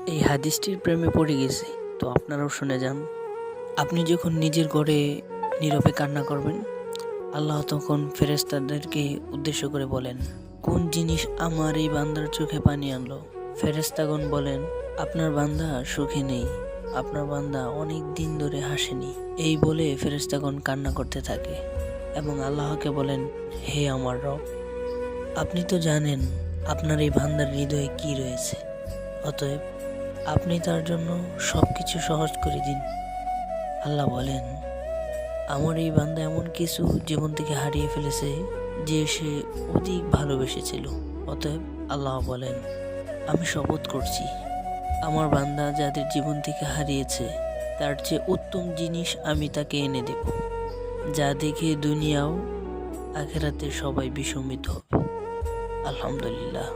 এই হাদিসটির প্রেমে পড়ে গেছি, তো আপনারাও শুনে যান। আপনি যখন নিজের ঘরে নীরবে কান্না করবেন, আল্লাহ তখন ফেরেশতাদেরকে উদ্দেশ্য করে বলেন, কোন জিনিস আমার এই বান্দার চোখে পানি আনলো? ফেরেশতাগণ বলেন, আপনার বান্দা সুখে নেই, আপনার বান্দা অনেক দিন ধরে হাসেনি। এই বলে ফেরেশতাগণ কান্না করতে থাকে এবং আল্লাহকে বলেন, হে আমার রব, আপনি তো জানেন আপনার এই বান্দার হৃদয়ে কি রয়েছে, অতএব আপনি তার জন্য সব কিছু সহজ করে দিন। আল্লাহ বলেন, আমার এই বান্দা এমন কিছু জীবন থেকে হারিয়ে ফেলেছে যে সে অধিক ভালোবেসেছিল। অতএব আল্লাহ বলেন, আমি শপথ করছি, আমার বান্দা যাদের জীবন থেকে হারিয়েছে তার চেয়ে উত্তম জিনিস আমি তাকে এনে দেব, যা দেখে দুনিয়াও আখেরাতে সবাই বিস্মিত হবে। আলহামদুলিল্লাহ।